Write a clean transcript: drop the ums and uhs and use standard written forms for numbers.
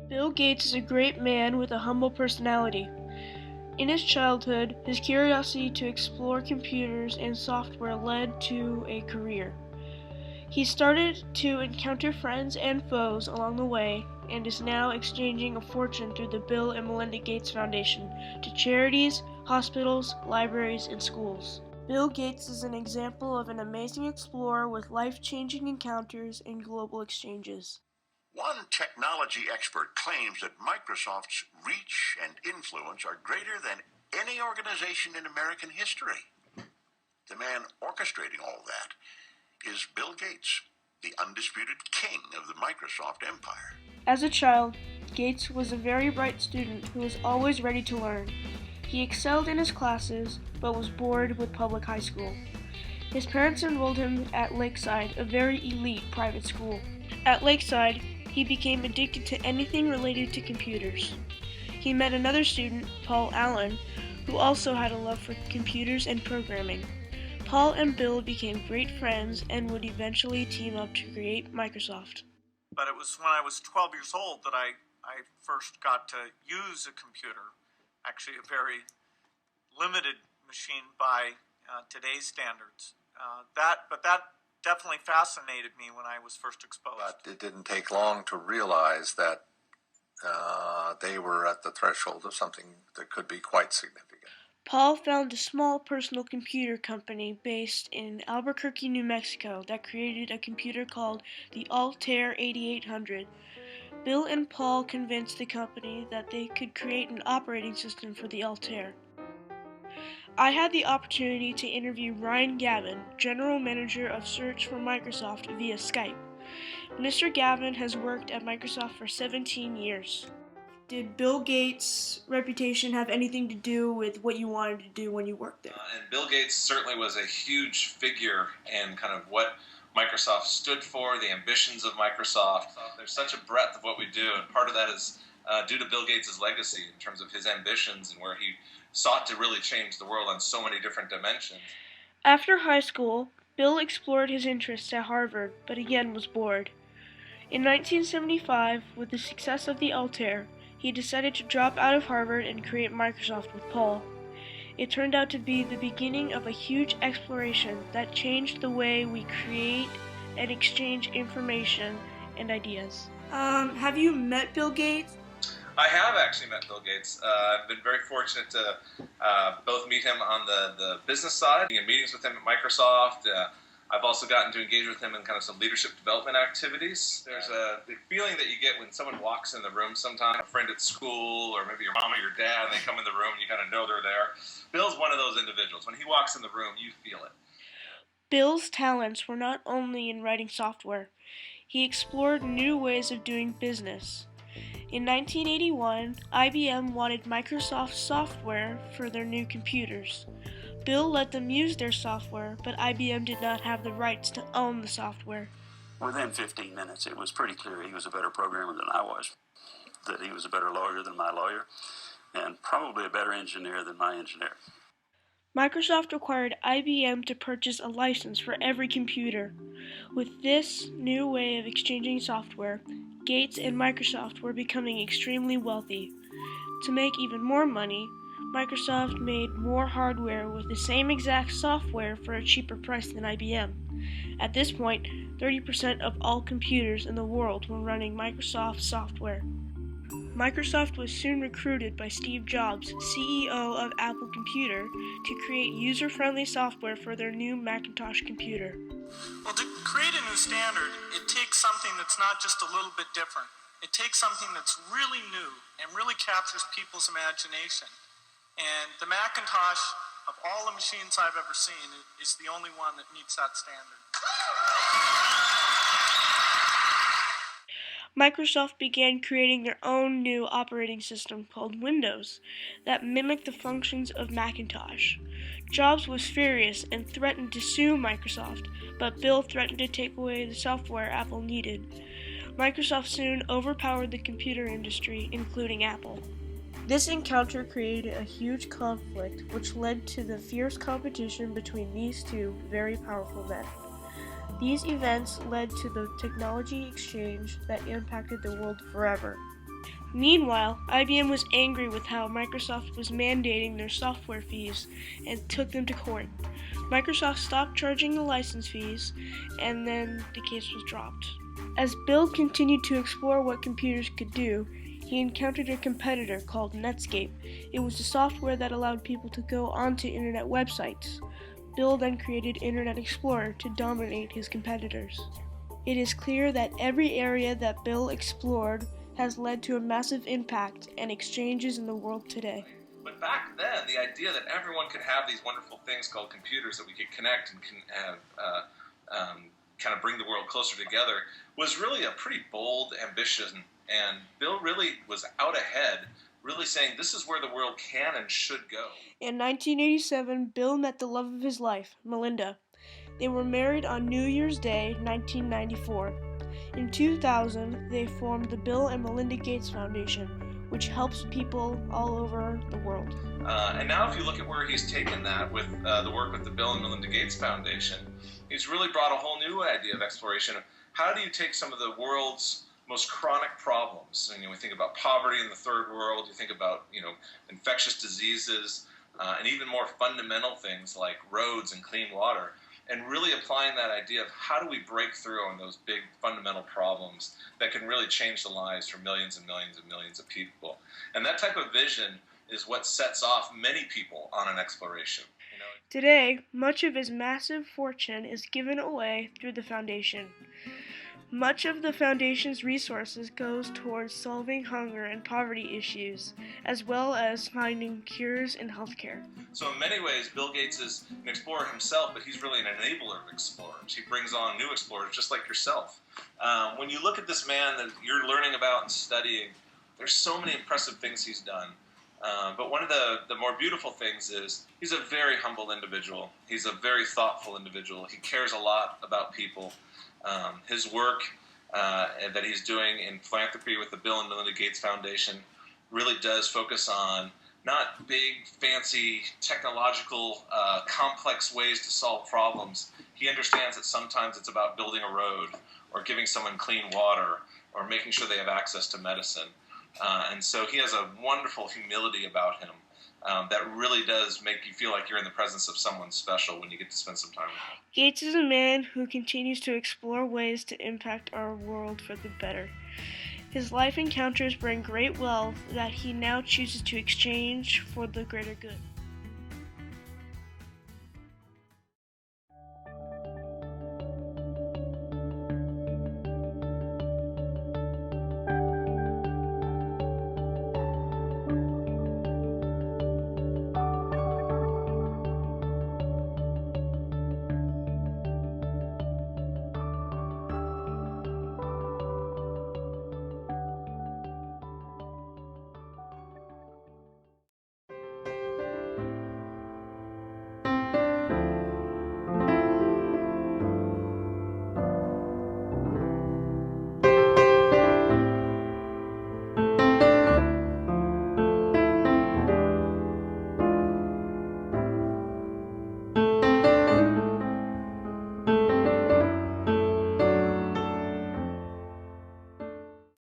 Bill Gates is a great man with a humble personality. In his childhood, his curiosity to explore computers and software led to a career. He started to encounter friends and foes along the way and is now exchanging a fortune through the Bill and Melinda Gates Foundation to charities, hospitals, libraries, and schools. Bill Gates is an example of an amazing explorer with life-changing encounters and global exchanges. One technology expert claims that Microsoft's reach and influence are greater than any organization in American history. The man orchestrating all that is Bill Gates, the undisputed king of the Microsoft empire. As a child, Gates was a very bright student who was always ready to learn. He excelled in his classes, but was bored with public high school. His parents enrolled him at Lakeside, a very elite private school. At Lakeside, he became addicted to anything related to computers. He met another student, Paul Allen, who also had a love for computers and programming. Paul and Bill became great friends and would eventually team up to create Microsoft. But it was when I was 12 years old that I first got to use a computer, actually a very limited machine by today's standards. That definitely fascinated me when I was first exposed. But it didn't take long to realize that they were at the threshold of something that could be quite significant. Paul found a small personal computer company based in Albuquerque, New Mexico that created a computer called the Altair 8800. Bill and Paul convinced the company that they could create an operating system for the Altair. I had the opportunity to interview Ryan Gavin, General Manager of Search for Microsoft, via Skype. Mr. Gavin has worked at Microsoft for 17 years. Did Bill Gates' reputation have anything to do with what you wanted to do when you worked there? And Bill Gates certainly was a huge figure in kind of what Microsoft stood for, the ambitions of Microsoft. There's such a breadth of what we do, and part of that is due to Bill Gates' legacy in terms of his ambitions and where he sought to really change the world on so many different dimensions. After high school, Bill explored his interests at Harvard, but again was bored. In 1975, with the success of the Altair, he decided to drop out of Harvard and create Microsoft with Paul. It turned out to be the beginning of a huge exploration that changed the way we create and exchange information and ideas. Have you met Bill Gates? I have actually met Bill Gates. I've been very fortunate to both meet him on the business side and meetings with him at Microsoft. I've also gotten to engage with him in kind of some leadership development activities. There's the feeling that you get when someone walks in the room sometime, a friend at school, or maybe your mom or your dad, and they come in the room and you kind of know they're there. Bill's one of those individuals. When he walks in the room, you feel it. Bill's talents were not only in writing software. He explored new ways of doing business. In 1981, IBM wanted Microsoft software for their new computers. Bill let them use their software, but IBM did not have the rights to own the software. Within 15 minutes, it was pretty clear he was a better programmer than I was, that he was a better lawyer than my lawyer, and probably a better engineer than my engineer. Microsoft required IBM to purchase a license for every computer. With this new way of exchanging software, Gates and Microsoft were becoming extremely wealthy. To make even more money, Microsoft made more hardware with the same exact software for a cheaper price than IBM. At this point, 30% of all computers in the world were running Microsoft software. Microsoft was soon recruited by Steve Jobs, CEO of Apple Computer, to create user-friendly software for their new Macintosh computer. Well, to create a new standard, it takes something that's not just a little bit different. It takes something that's really new and really captures people's imagination. And the Macintosh, of all the machines I've ever seen, is the only one that meets that standard. Microsoft began creating their own new operating system called Windows that mimicked the functions of Macintosh. Jobs was furious and threatened to sue Microsoft, but Bill threatened to take away the software Apple needed. Microsoft soon overpowered the computer industry, including Apple. This encounter created a huge conflict, which led to the fierce competition between these two very powerful men. These events led to the technology exchange that impacted the world forever. Meanwhile, IBM was angry with how Microsoft was mandating their software fees and took them to court. Microsoft stopped charging the license fees, and then the case was dropped. As Bill continued to explore what computers could do, he encountered a competitor called Netscape. It was the software that allowed people to go onto internet websites. Bill then created Internet Explorer to dominate his competitors. It is clear that every area that Bill explored has led to a massive impact and exchanges in the world today. But back then, the idea that everyone could have these wonderful things called computers that we could connect and kind of bring the world closer together was really a pretty bold ambition. And Bill really was out ahead, really saying this is where the world can and should go. In 1987, Bill met the love of his life, Melinda. They were married on New Year's Day, 1994. In 2000, they formed the Bill and Melinda Gates Foundation, which helps people all over the world. And now if you look at where he's taken that with the work with the Bill and Melinda Gates Foundation, he's really brought a whole new idea of exploration of how do you take some of the world's most chronic problems. And we think about poverty in the third world, you think about infectious diseases, and even more fundamental things like roads and clean water, and really applying that idea of how do we break through on those big fundamental problems that can really change the lives for millions and millions and millions of people. And that type of vision is what sets off many people on an exploration. Today, much of his massive fortune is given away through the foundation. Much of the foundation's resources goes towards solving hunger and poverty issues, as well as finding cures in healthcare. So in many ways, Bill Gates is an explorer himself, but he's really an enabler of explorers. He brings on new explorers, just like yourself. When you look at this man that you're learning about and studying, there's so many impressive things he's done. But one of the more beautiful things is he's a very humble individual. He's a very thoughtful individual. He cares a lot about people. His work that he's doing in philanthropy with the Bill and Melinda Gates Foundation really does focus on not big, fancy, technological, complex ways to solve problems. He understands that sometimes it's about building a road or giving someone clean water or making sure they have access to medicine. And so he has a wonderful humility about him that really does make you feel like you're in the presence of someone special when you get to spend some time with him. Gates is a man who continues to explore ways to impact our world for the better. His life encounters bring great wealth that he now chooses to exchange for the greater good.